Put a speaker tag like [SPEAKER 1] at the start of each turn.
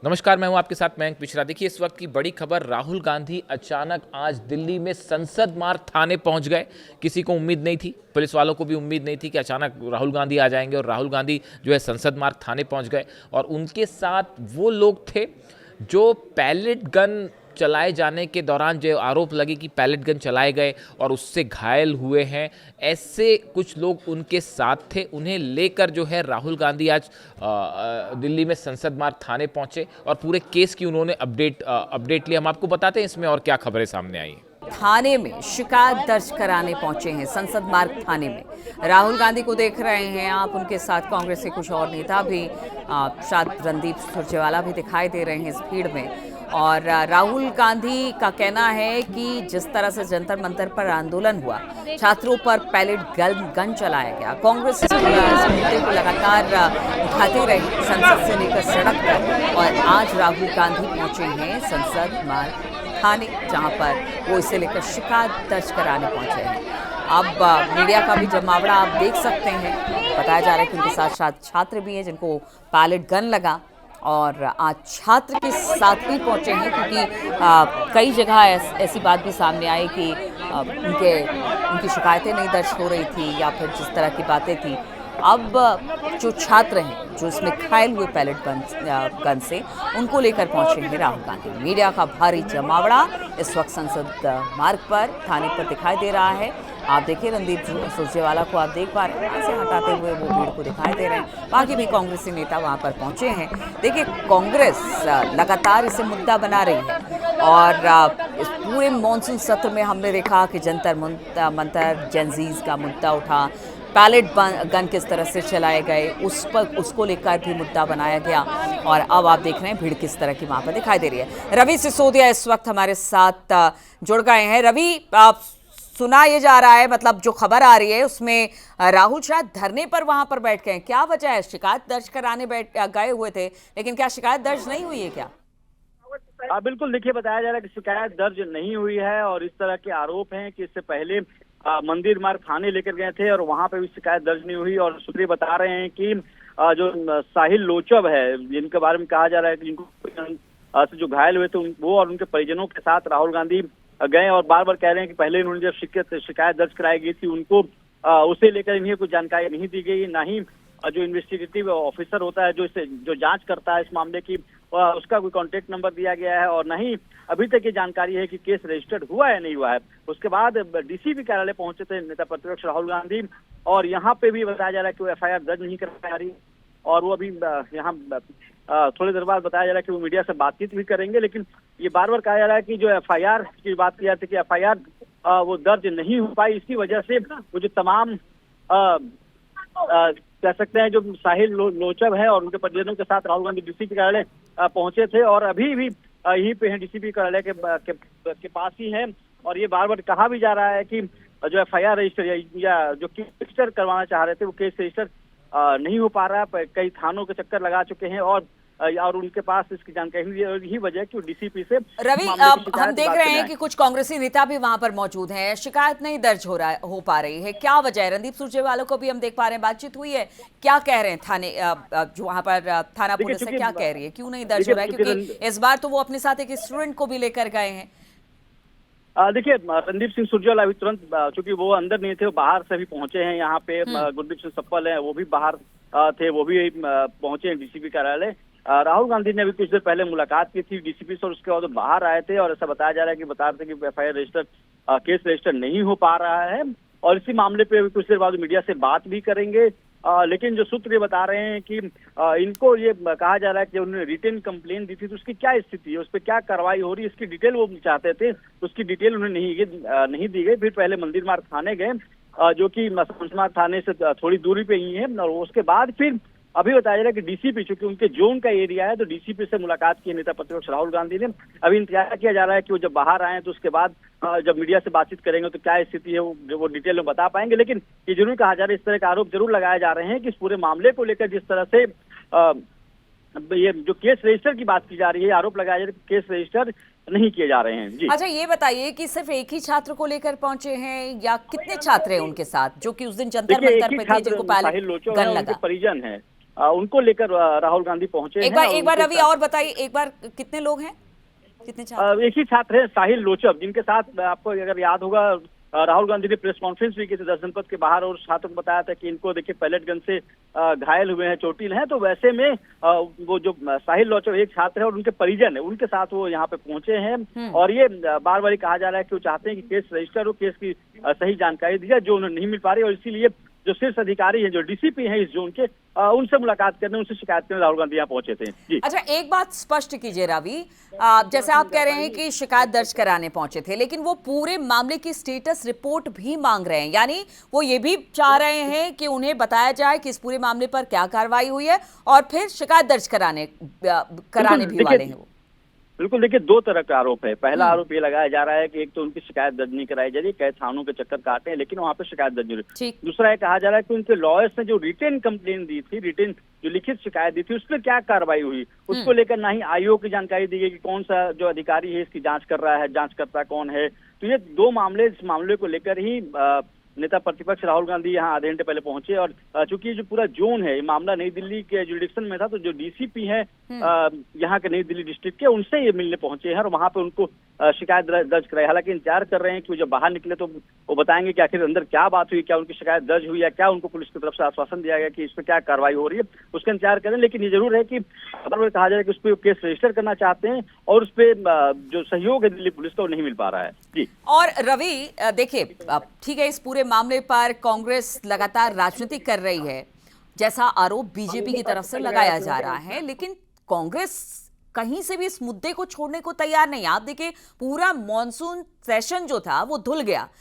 [SPEAKER 1] नमस्कार, मैं हूं आपके साथ मयंक मिश्रा। देखिए, इस वक्त की बड़ी खबर, राहुल गांधी अचानक आज दिल्ली में संसद मार्ग थाने पहुंच गए। किसी को उम्मीद नहीं थी, पुलिस वालों को भी उम्मीद नहीं थी कि अचानक राहुल गांधी आ जाएंगे, और राहुल गांधी जो है संसद मार्ग थाने पहुंच गए। और उनके साथ वो लोग थे जो पैलेट गन चलाए जाने के दौरान जो आरोप लगे कि पैलेट गन चलाए गए और उससे घायल हुए हैं, ऐसे कुछ लोग उनके साथ थे। उन्हें लेकर जो है राहुल गांधी आज दिल्ली में संसद मार्ग थाने पहुंचे और पूरे केस की उन्होंने अपडेट ली। हम आपको बताते हैं इसमें और क्या खबरें सामने आई हैं।
[SPEAKER 2] थाने में शिकायत दर्ज कराने पहुंचे हैं, संसद मार्ग थाने में। राहुल गांधी को देख रहे हैं आप, उनके साथ कांग्रेस के कुछ और नेता भी, शायद रणदीप सुरजेवाला भी दिखाई दे रहे हैं इस भीड़ में। और राहुल गांधी का कहना है कि जिस तरह से जंतर मंतर पर आंदोलन हुआ, छात्रों पर पैलेट गन चलाया गया, कांग्रेस इस मुद्दे को लगातार उठाती रही संसद से लेकर सड़क पर, और आज राहुल गांधी पहुंचे हैं संसद मार्ग थाने, जहां पर वो इसे लेकर शिकायत दर्ज कराने पहुंचे हैं। अब मीडिया का भी जमावड़ा आप देख सकते हैं। बताया जा रहा है कि उनके साथ शायद छात्र भी हैं जिनको पैलेट गन लगा, और आज छात्र के साथ भी पहुंचे हैं, क्योंकि कई जगह ऐसी बात भी सामने आई कि उनकी शिकायतें नहीं दर्ज हो रही थी, या फिर जिस तरह की बातें थी। अब जो छात्र हैं जो इसमें घायल हुए पैलेट गन से, उनको लेकर पहुंचे हैं राहुल गांधी। मीडिया का भारी जमावड़ा इस वक्त संसद मार्ग पर, थाने पर दिखाई दे रहा है। आप देखिए, रणदीप सुरजेवाला को आप देख पा रहे हैं, यहाँ से हटाते हुए वो भीड़ को दिखाई दे रहे हैं। बाकी भी कांग्रेसी नेता वहाँ पर पहुंचे हैं। देखिए, कांग्रेस लगातार इसे मुद्दा बना रही है, और इस पूरे मॉनसून सत्र में हमने देखा कि जंतर मंतर जेनजीज का मुद्दा उठा, पैलेट गन किस तरह से चलाए गए उसको लेकर भी मुद्दा बनाया गया, और अब आप देख रहे हैं भीड़ किस तरह की वहाँ पर दिखाई दे रही है। रवि सिसोदिया इस वक्त हमारे साथ जुड़ गए हैं। रवि, सुना ये जा रहा है, मतलब जो खबर आ रही है उसमें राहुल शायद धरने पर वहां पर बैठ गए हैं, क्या वजह है? शिकायत दर्ज कराने गए हुए थे, लेकिन क्या शिकायत दर्ज नहीं हुई है क्या?
[SPEAKER 3] बिल्कुल, देखिए, बताया जा रहा है कि शिकायत दर्ज नहीं हुई है, और इस तरह के आरोप हैं कि इससे पहले मंदिर मार्ग थाने लेकर गए थे और वहां पे भी शिकायत दर्ज नहीं हुई। और सूत्र बता रहे हैं कि जो साहिल लोचब है, जिनके बारे में कहा जा रहा है कि जिनको जो घायल हुए थे, वो और उनके परिजनों के साथ राहुल गांधी गए, और बार बार कह रहे हैं कि पहले इन्होंने जब शिकायत दर्ज कराई गई थी उनको उसे लेकर इन्हें कोई जानकारी नहीं दी गई, ना ही जो इन्वेस्टिगेटिव ऑफिसर होता है जो जांच करता है इस मामले की, उसका कोई कांटेक्ट नंबर दिया गया है, और नहीं अभी तक ये जानकारी है कि केस रजिस्टर्ड हुआ है नहीं हुआ है। उसके बाद डीसीपी कार्यालय पहुंचे थे नेता प्रतिपक्ष राहुल गांधी, और यहाँ पे भी बताया जा रहा है कि वो एफआईआर दर्ज नहीं कर पा रही, और वो अभी यहाँ थोड़ी देर बाद बताया जा रहा है कि वो मीडिया से बातचीत भी करेंगे। लेकिन ये बार बार कहा जा रहा है कि जो एफआईआर की बात की जाती है कि एफआईआर वो दर्ज नहीं हो पाई, इसकी वजह से वो जो तमाम कह सकते हैं जो साहिल लोचब है और उनके परिजनों के साथ राहुल गांधी डीसीपी कार्यालय पहुंचे थे, और अभी भी यहीं पे हैं, डीसीपी कार्यालय के पास ही हैं। और ये बार बार कहा भी जा रहा है कि जो एफआईआर रजिस्टर या जो केस रजिस्टर करवाना चाह रहे थे, वो केस रजिस्टर नहीं हो पा रहा है। कई थानों के चक्कर लगा चुके हैं, और उनके पास इसकी जानकारी यही वजह है कि वो डीसीपी से।
[SPEAKER 2] रवि, हम देख रहे हैं कि कुछ कांग्रेसी नेता भी वहां पर मौजूद हैं, शिकायत नहीं दर्ज हो पा रही है, क्या वजह है? रणदीप सुरजेवाला को भी हम देख पा रहे हैं, बातचीत हुई है, क्या कह रहे हैं थाने जो वहां पर थाना पुलिस है, क्या कह रही है, क्यों नहीं दर्ज हो रहा है? क्योंकि इस बार तो वो अपने साथ एक स्टूडेंट को भी लेकर गए हैं।
[SPEAKER 3] देखिए, रणदीप सिंह सुरजेवाला अभी तुरंत, चूंकि वो अंदर नहीं थे, वो बाहर से भी पहुंचे हैं यहाँ पे। गुरदीप सिंह सप्पल है, वो भी बाहर थे, वो भी पहुंचे हैं डीसीपी कार्यालय। राहुल गांधी ने अभी कुछ देर पहले मुलाकात की थी डीसीपी से, और उसके बाद बाहर आए थे, और ऐसा बताया जा रहा है कि बता रहे थे कि एफआईआर रजिस्टर केस रजिस्टर नहीं हो पा रहा है, और इसी मामले पे अभी कुछ देर बाद मीडिया से बात भी करेंगे। लेकिन जो सूत्र ये बता रहे हैं कि इनको ये कहा जा रहा है कि उन्होंने रिटेन कंप्लेन दी थी, तो उसकी क्या स्थिति है, उस पर क्या कार्रवाई हो रही है, इसकी डिटेल वो चाहते थे, उसकी डिटेल उन्हें नहीं दी गई। फिर पहले मंदिर मार्ग थाने गए, जो कि संसद मार्ग थाने से थोड़ी दूरी पे ही है, और उसके बाद फिर अभी बताया जा रहा है कि डीसीपी, चूंकि उनके जोन का एरिया है, तो डीसीपी से मुलाकात की नेता प्रतिपक्ष राहुल गांधी ने। अभी इंतजार किया जा रहा है कि वो जब बाहर आए तो उसके बाद जब मीडिया से बातचीत करेंगे तो क्या स्थिति है वो डिटेल में बता पाएंगे। लेकिन ये जरूर कहा जा रहा है, इस तरह के आरोप जरूर लगाए जा रहे हैं कि इस पूरे मामले को लेकर जिस तरह से ये जो केस रजिस्टर की बात की जा रही है, आरोप लगाया जा रहा है कि केस रजिस्टर नहीं किए जा रहे हैं। जी,
[SPEAKER 2] अच्छा, ये बताइए कि सिर्फ एक ही छात्र को लेकर पहुंचे हैं, या कितने छात्र हैं उनके साथ, जो कि उस दिन जंतर मंतर पे थे, जिनको पैलेट गन लगा?
[SPEAKER 3] परिजन है, उनको लेकर राहुल गांधी पहुंचे हैं।
[SPEAKER 2] एक बार
[SPEAKER 3] उनके
[SPEAKER 2] रवि और बताइए, एक बार कितने लोग हैं, कितने छात्र?
[SPEAKER 3] एक ही छात्र है साहिल लोचब, जिनके साथ आपको अगर याद होगा राहुल गांधी ने प्रेस कॉन्फ्रेंस भी की थी 10 जनपद के बाहर, और छात्र को बताया था कि इनको देखिए पैलेट गन से घायल हुए हैं, चोटिल हैं। तो वैसे में वो जो साहिल लोचब एक छात्र है और उनके परिजन है, उनके साथ वो यहाँ पे पहुंचे हैं। और ये बार बार कहा जा रहा है कि वो चाहते हैं कि केस रजिस्टर हो, केस की सही जानकारी दी जाए, जो उन्हें नहीं मिल पा रही, और इसीलिए जो शीर्ष अधिकारी हैं, जो डीसीपी हैं इस जोन के, उनसे मुलाकात करने, उनसे शिकायत करने राहुल गांधी यहाँ पहुंचे थे। जी
[SPEAKER 2] अच्छा, एक बात स्पष्ट कीजिए रवि, जैसे आप कह रहे हैं कि शिकायत दर्ज कराने पहुंचे थे, लेकिन वो पूरे मामले की स्टेटस रिपोर्ट भी मांग रहे हैं, यानी वो ये भी चाह रहे हैं कि उन्हें बताया जाए कि इस पूरे मामले पर क्या कार्रवाई हुई है, और फिर शिकायत दर्ज कराने भी वाले हैं वो।
[SPEAKER 3] बिल्कुल, देखिए दो तरह का आरोप है। पहला आरोप ये लगाया जा रहा है कि एक तो उनकी शिकायत दर्ज नहीं कराई जा रही, कई थानों के चक्कर काटे हैं लेकिन वहां पे शिकायत दर्ज नहीं हुई। दूसरा ये कहा जा रहा है कि उनके लॉयर्स ने जो रिटेन कंप्लेन दी थी, रिटेन जो लिखित शिकायत दी थी, उस पर क्या कार्रवाई हुई, उसको लेकर ना ही आयोग की जानकारी दी गई कि कौन सा जो अधिकारी है इसकी जांच कर रहा है, जांचकर्ता कौन है। तो ये दो मामले, इस मामले को लेकर ही नेता प्रतिपक्ष राहुल गांधी यहाँ आधे घंटे पहले पहुंचे। और चूंकि ये जो पूरा जोन है, ये मामला नई दिल्ली के जुरिडिक्शन में था, तो जो डीसीपी है यहाँ के नई दिल्ली डिस्ट्रिक्ट के, उनसे ये मिलने पहुंचे हैं और वहां पे उनको शिकायत दर्ज कराई। हालांकि इंतजार कर रहे हैं कि वो जब बाहर निकले तो वो बताएंगे कि आखिर अंदर क्या बात हुई, क्या उनकी शिकायत दर्ज हुई, या क्या उनको पुलिस की तरफ से आश्वासन दिया गया कि इस पर क्या कार्रवाई हो रही है, उसका इंतजार करें। लेकिन ये जरूर है कि खबर में कहा जाए कि उस पर केस रजिस्टर करना चाहते हैं, और उस पर जो सहयोग है दिल्ली पुलिस का वो नहीं मिल पा रहा है। जी
[SPEAKER 2] और रवि देखिए, ठीक है, इस पूरे मामले पर कांग्रेस लगातार राजनीति कर रही है, जैसा आरोप बीजेपी की तरफ से लगाया जा रहा है, लेकिन कांग्रेस कहीं से भी इस मुद्दे को छोड़ने को तैयार नहीं। आप देखिए, पूरा मॉनसून सेशन जो था वो धुल गया,